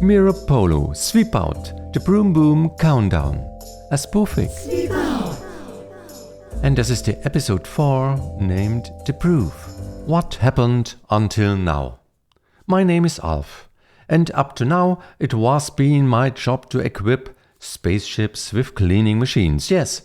Mira Polo, Sweep Out, the Broom Boom Countdown. A spoofing. And this is the episode 4 named The Proof. What happened until now? My name is Alf, and up to now it was been my job to equip spaceships with cleaning machines. Yes,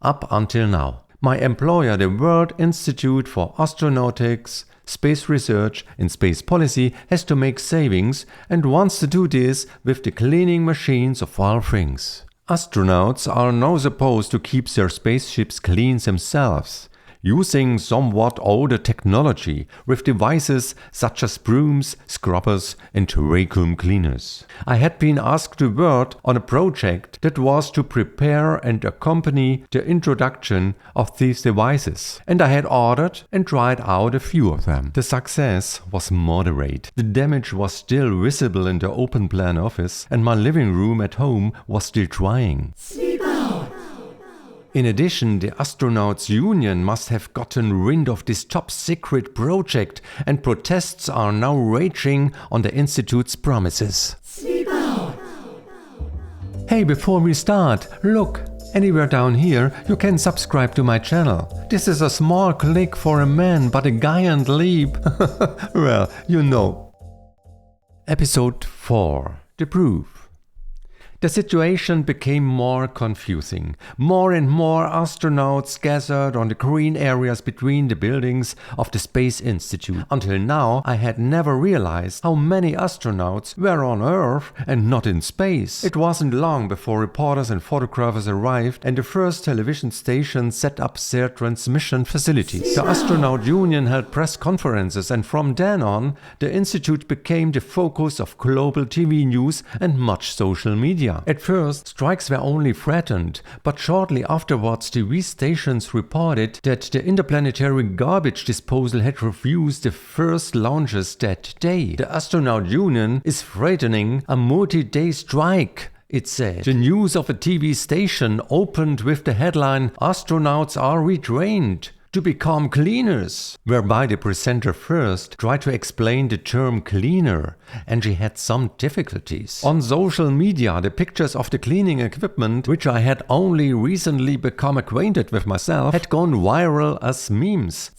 up until now. My employer, the World Institute for Astronautics, Space Research and Space Policy, has to make savings and wants to do this with the cleaning machines of all things. Astronauts are now supposed to keep their spaceships clean themselves, using somewhat older technology with devices such as brooms, scrubbers and vacuum cleaners. I had been asked to work on a project that was to prepare and accompany the introduction of these devices, and I had ordered and tried out a few of them. The success was moderate. The damage was still visible in the open plan office, and my living room at home was still drying. In addition, the Astronauts Union must have gotten wind of this top secret project, and protests are now raging on the Institute's premises. Hey, before we start, look! Anywhere down here you can subscribe to my channel. This is a small click for a man, but a giant leap. Well, you know. Episode 4. The Proof. The situation became more confusing. More and more astronauts gathered on the green areas between the buildings of the Space Institute. Until now, I had never realized how many astronauts were on Earth and not in space. It wasn't long before reporters and photographers arrived and the first television stations set up their transmission facilities. The Astronaut Union held press conferences, and from then on, the Institute became the focus of global TV news and much social media. At first, strikes were only threatened, but shortly afterwards TV stations reported that the interplanetary garbage disposal had refused the first launches that day. The Astronaut Union is threatening a multi-day strike, it said. The news of a TV station opened with the headline, "Astronauts are retrained to become cleaners," whereby the presenter first tried to explain the term cleaner, and she had some difficulties. On social media, the pictures of the cleaning equipment, which I had only recently become acquainted with myself, had gone viral as memes.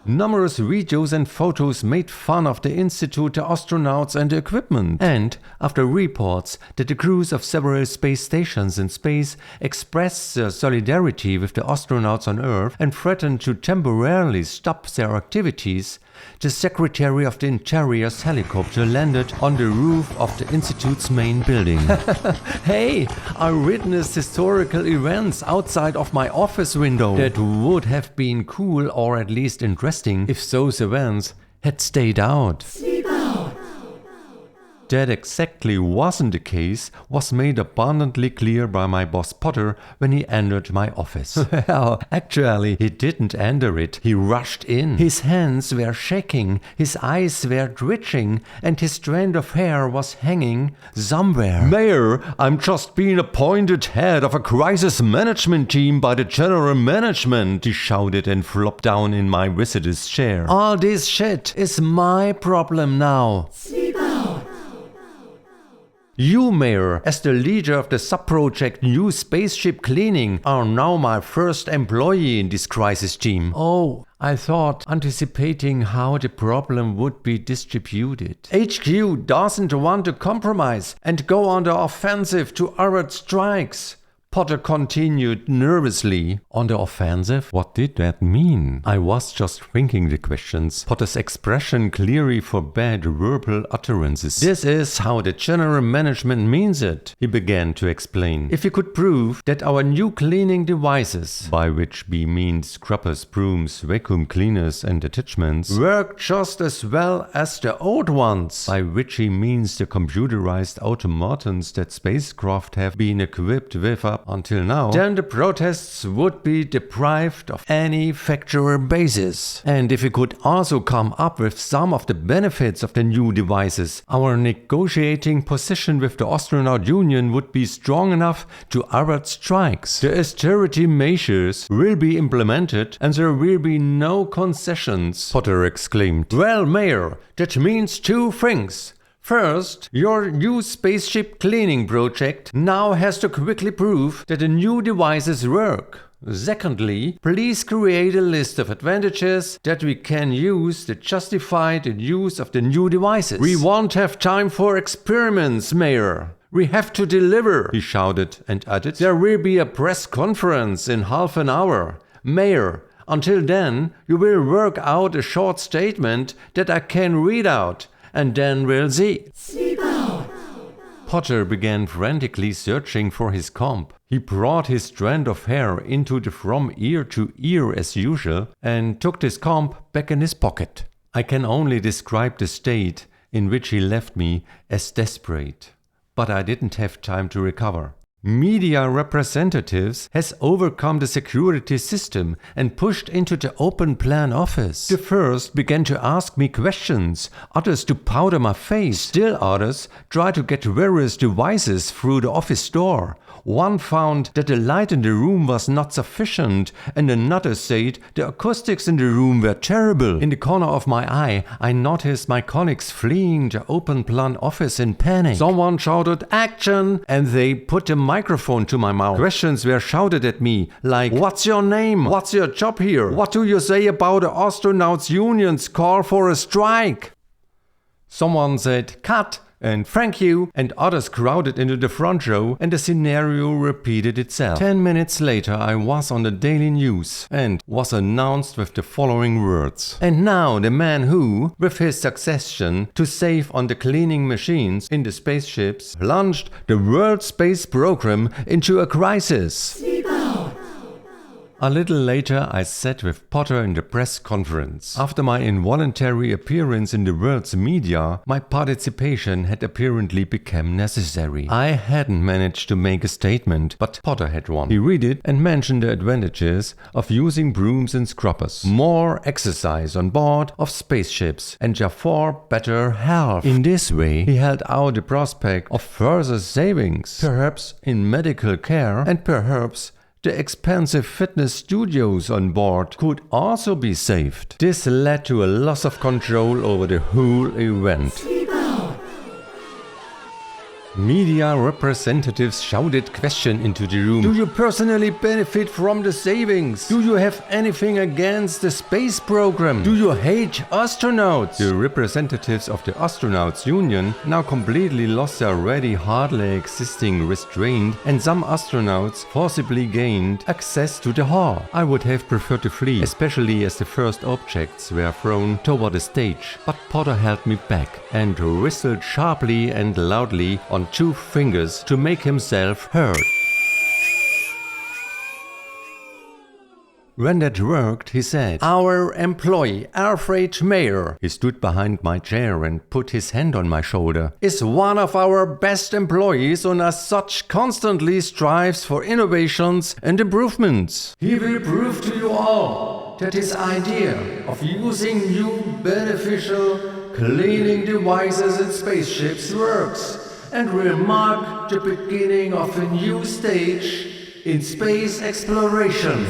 Numerous videos and photos made fun of the Institute, the astronauts and the equipment. And after reports that the crews of several space stations in space expressed their solidarity with the astronauts on Earth and threatened to temporarily stop their activities, the Secretary of the Interior's helicopter landed on the roof of the Institute's main building. Hey, I witnessed historical events outside of my office window. That would have been cool, or at least interesting, if those events had stayed out. That exactly wasn't the case was made abundantly clear by my boss Potter when he entered my office. Well, actually, he didn't enter it, he rushed in. His hands were shaking, his eyes were twitching, and his strand of hair was hanging somewhere. "Mayor, I'm just being appointed head of a crisis management team by the general management," he shouted and flopped down in my visitor's chair. "All this shit is my problem now. You, Mayor, as the leader of the sub-project New Spaceship Cleaning, are now my first employee in this crisis team." Oh, I thought, anticipating how the problem would be distributed. "HQ doesn't want to compromise and go on the offensive to avert strikes," Potter continued nervously. On the offensive? What did that mean? I was just thinking the questions. Potter's expression clearly forbade verbal utterances. "This is how the general management means it," he began to explain. "If you could prove that our new cleaning devices," by which we mean scrubbers, brooms, vacuum cleaners and attachments, "work just as well as the old ones," by which he means the computerized automatons that spacecraft have been equipped with up until now, then the protests would be deprived of any factual basis. And if we could also come up with some of the benefits of the new devices, our negotiating position with the Astronaut Union would be strong enough to avert strikes. The austerity measures will be implemented and there will be no concessions," Potter exclaimed. "Well, Mayor, that means two things. First, your new spaceship cleaning project now has to quickly prove that the new devices work. Secondly, please create a list of advantages that we can use to justify the use of the new devices. We won't have time for experiments, Mayor. We have to deliver, he shouted and added. There will be a press conference in half an hour. Mayor, until then, you will work out a short statement that I can read out, and then we'll see. Potter began frantically searching for his comb. He brought his strand of hair into the from ear to ear as usual and took his comb back in his pocket. I can only describe the state in which he left me as desperate. But I didn't have time to recover. Media representatives has overcome the security system and pushed into the open plan office. The first began to ask me questions, others to powder my face, still others tried to get various devices through the office door. One found that the light in the room was not sufficient, and another said the acoustics in the room were terrible. In the corner of my eye, I noticed my colleagues fleeing the open plan office in panic. Someone shouted, "Action!" and they put a microphone to my mouth. Questions were shouted at me, like, "What's your name? What's your job here? What do you say about the astronauts union's call for a strike?" Someone said, "Cut!" and "Thank you," and others crowded into the front row, and the scenario repeated itself. 10 minutes later I was on the daily news and was announced with the following words. And now the man who, with his succession to save on the cleaning machines in the spaceships, plunged the world space program into a crisis. A little later I sat with Potter in the press conference. After my involuntary appearance in the world's media, my participation had apparently become necessary. I hadn't managed to make a statement, but Potter had one. He read it and mentioned the advantages of using brooms and scrubbers, more exercise on board of spaceships, and therefore better health. In this way, he held out the prospect of further savings, perhaps in medical care, and perhaps the expensive fitness studios on board could also be saved. This led to a loss of control over the whole event. Media representatives shouted questions into the room. Do you personally benefit from the savings? Do you have anything against the space program? Do you hate astronauts? The representatives of the astronauts union now completely lost their already hardly existing restraint, and some astronauts forcibly gained access to the hall. I would have preferred to flee, especially as the first objects were thrown toward the stage, but Potter held me back and whistled sharply and loudly on 2 fingers to make himself heard. When that worked, he said, "Our employee, Alfred Mayer," he stood behind my chair and put his hand on my shoulder, "is one of our best employees and as such constantly strives for innovations and improvements. He will prove to you all that his idea of using new beneficial cleaning devices in spaceships works, and will mark the beginning of a new stage in space exploration."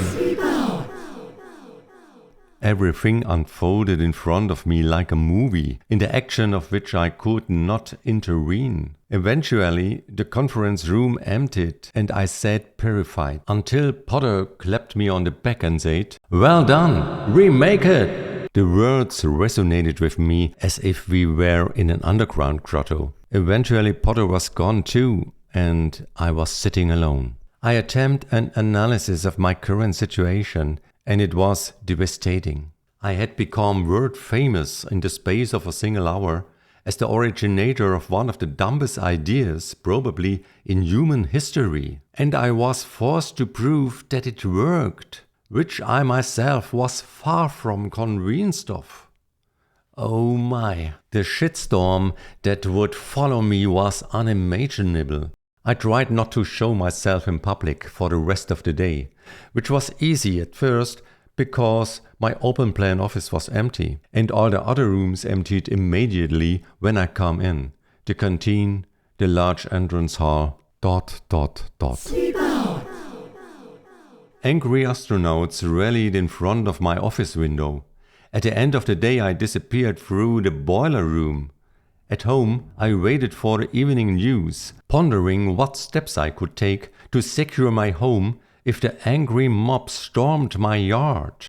Everything unfolded in front of me like a movie, in the action of which I could not intervene. Eventually, the conference room emptied, and I sat terrified, until Potter clapped me on the back and said, "Well done, remake it." The words resonated with me as if we were in an underground grotto. Eventually Potter was gone too, and I was sitting alone. I attempted an analysis of my current situation, and it was devastating. I had become world famous in the space of a single hour as the originator of one of the dumbest ideas probably in human history, and I was forced to prove that it worked, which I myself was far from convinced of. Oh my, the shitstorm that would follow me was unimaginable. I tried not to show myself in public for the rest of the day, which was easy at first because my open plan office was empty and all the other rooms emptied immediately when I come in. The canteen, the large entrance hall, ... Angry astronauts rallied in front of my office window. At the end of the day I disappeared through the boiler room. At home, I waited for the evening news, pondering what steps I could take to secure my home if the angry mob stormed my yard.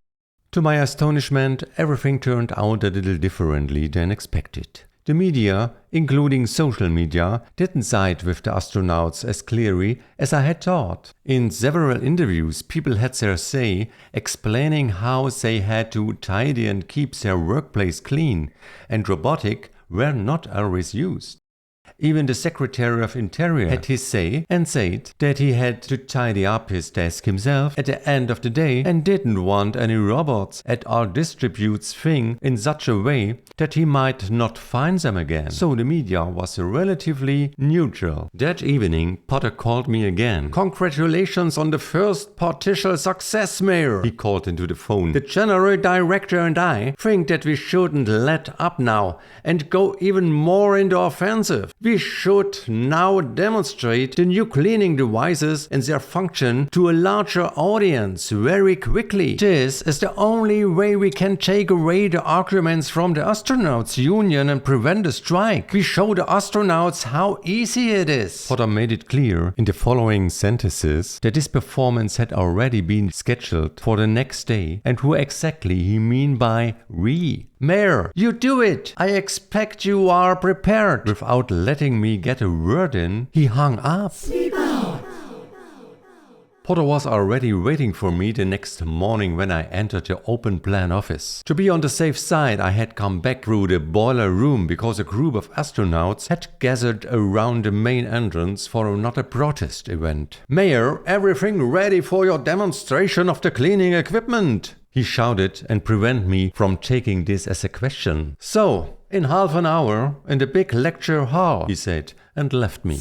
To my astonishment, everything turned out a little differently than expected. The media, including social media, didn't side with the astronauts as clearly as I had thought. In several interviews, people had their say, explaining how they had to tidy and keep their workplace clean, and robotic were not always used. Even the Secretary of Interior had his say and said that he had to tidy up his desk himself at the end of the day and didn't want any robots at all distributes things in such a way that he might not find them again. So the media was relatively neutral. That evening, Potter called me again. "Congratulations on the first partial success, Mayor," he called into the phone. "The General Director and I think that we shouldn't let up now and go even more into offensive. We should now demonstrate the new cleaning devices and their function to a larger audience very quickly. This is the only way we can take away the arguments from the astronauts union and prevent a strike. We show the astronauts how easy it is." Potter made it clear in the following sentences that this performance had already been scheduled for the next day and who exactly he mean by we. "Mayor, you do it! I expect you are prepared." Without letting me get a word in, he hung up. Potter was already waiting for me the next morning when I entered the open plan office. To be on the safe side, I had come back through the boiler room because a group of astronauts had gathered around the main entrance for another protest event. "Mayor, everything ready for your demonstration of the cleaning equipment?" he shouted and prevented me from taking this as a question. "So, in half an hour, in the big lecture hall," he said, and left me.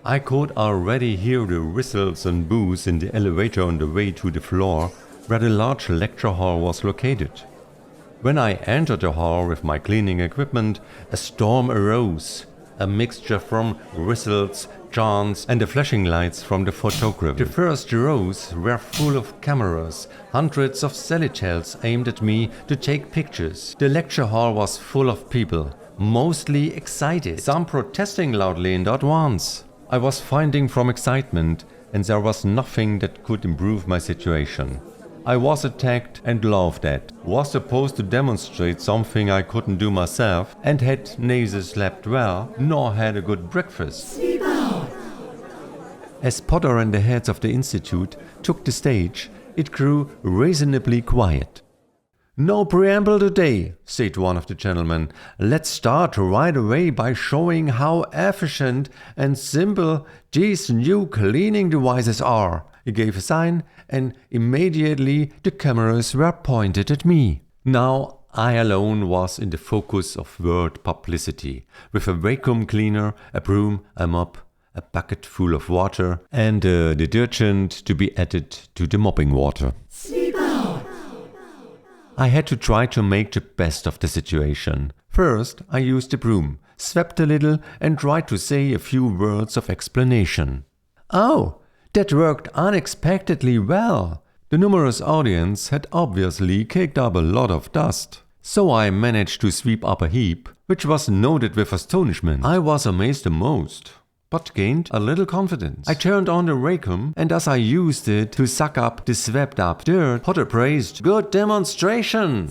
I could already hear the whistles and boos in the elevator on the way to the floor where the large lecture hall was located. When I entered the hall with my cleaning equipment, a storm arose, a mixture from whistles, chants and the flashing lights from the photography. The first rows were full of cameras, hundreds of celitels aimed at me to take pictures. The lecture hall was full of people, mostly excited, some protesting loudly and at once. I was fainting from excitement, and there was nothing that could improve my situation. I was attacked and laughed at, was supposed to demonstrate something I couldn't do myself, and had neither slept well nor had a good breakfast. As Potter and the heads of the institute took the stage, it grew reasonably quiet. "No preamble today," said one of the gentlemen. "Let's start right away by showing how efficient and simple these new cleaning devices are." He gave a sign, and immediately the cameras were pointed at me. Now I alone was in the focus of world publicity, with a vacuum cleaner, a broom, a mop, a bucket full of water, and a detergent to be added to the mopping water. I had to try to make the best of the situation. First, I used the broom, swept a little, and tried to say a few words of explanation. "Oh, that worked unexpectedly well." The numerous audience had obviously kicked up a lot of dust. So I managed to sweep up a heap, which was noted with astonishment. I was amazed the most, but gained a little confidence. I turned on the vacuum, and as I used it to suck up the swept up dirt, Potter praised, "Good demonstration!"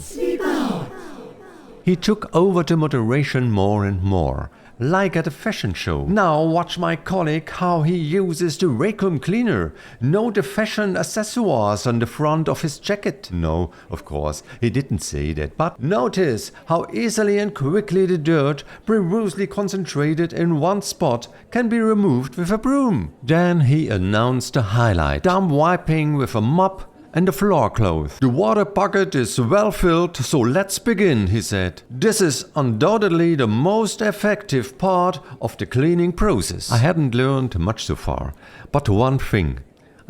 He took over the moderation more and more, like at a fashion show. "Now watch my colleague how he uses the vacuum cleaner. Note the fashion accessoires on the front of his jacket." No, of course, he didn't say that, but notice how easily and quickly the dirt, previously concentrated in one spot, can be removed with a broom. Then he announced the highlight: dumb wiping with a mop and a floor cloth. "The water bucket is well filled, so let's begin," he said. "This is undoubtedly the most effective part of the cleaning process." I hadn't learned much so far, but one thing.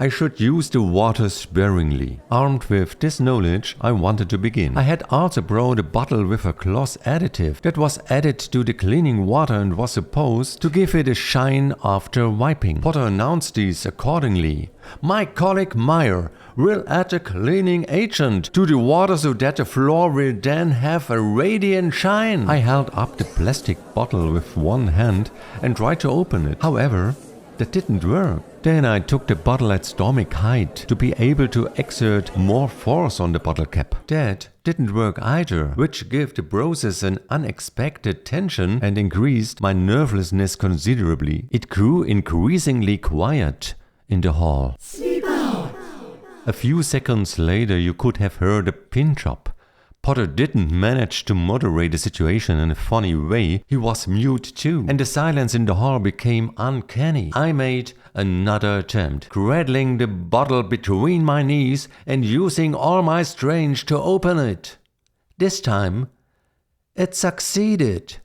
I should use the water sparingly. Armed with this knowledge, I wanted to begin. I had also brought a bottle with a gloss additive that was added to the cleaning water and was supposed to give it a shine after wiping. Potter announced this accordingly. My colleague Meyer will add a cleaning agent to the water so that the floor will then have a radiant shine. I held up the plastic bottle with one hand and tried to open it. However, that didn't work. Then I took the bottle at stomach height to be able to exert more force on the bottle cap. That didn't work either, which gave the process an unexpected tension and increased my nervousness considerably. It grew increasingly quiet in the hall. Sleep out. A few seconds later you could have heard a pin drop. Potter didn't manage to moderate the situation in a funny way. He was mute too, and the silence in the hall became uncanny. I made another attempt, cradling the bottle between my knees and using all my strength to open it. This time, it succeeded.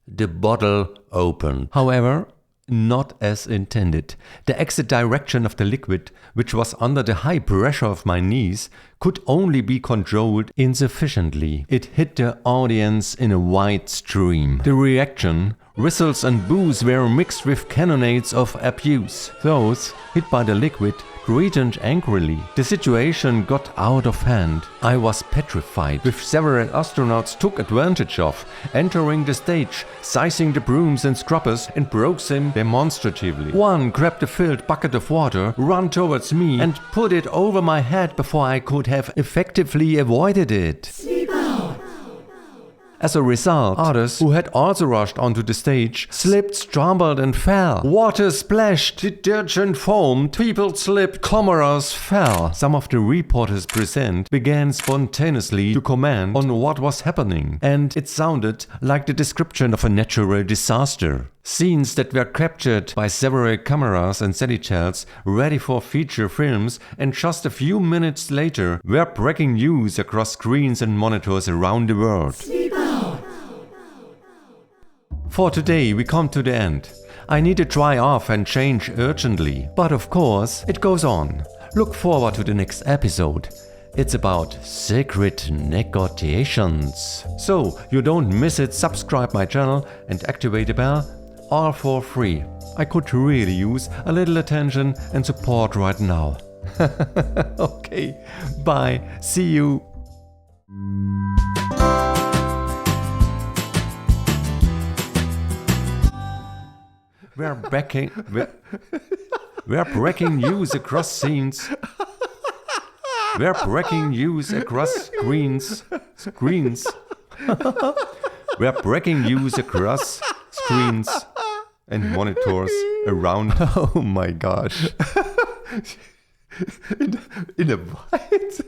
The bottle opened. However, not as intended. The exit direction of the liquid, which was under the high pressure of my knees, could only be controlled insufficiently. It hit the audience in a wide stream. The reaction, whistles and boos were mixed with cannonades of abuse. Those hit by the liquid greeted angrily. The situation got out of hand. I was petrified, with several astronauts took advantage of, entering the stage, seizing the brooms and scrubbers and broke them demonstratively. One grabbed a filled bucket of water, ran towards me and put it over my head before I could have effectively avoided it. Sleep out. As a result, others who had also rushed onto the stage slipped, stumbled and fell. Water splashed, detergent foamed, people slipped, cameras fell. Some of the reporters present began spontaneously to comment on what was happening, and it sounded like the description of a natural disaster. Scenes that were captured by several cameras and satellites ready for feature films, and just a few minutes later were breaking news across screens and monitors around the world. Sleep out. For today we come to the end. I need to dry off and change urgently. But of course, it goes on. Look forward to the next episode. It's about secret negotiations. So you don't miss it, subscribe my channel and activate the bell, all for free. I could really use a little attention and support right now. Okay, bye, see you. We're breaking news across scenes. We're breaking news across screens. We're breaking news across screens and monitors around. Oh my gosh. In a white.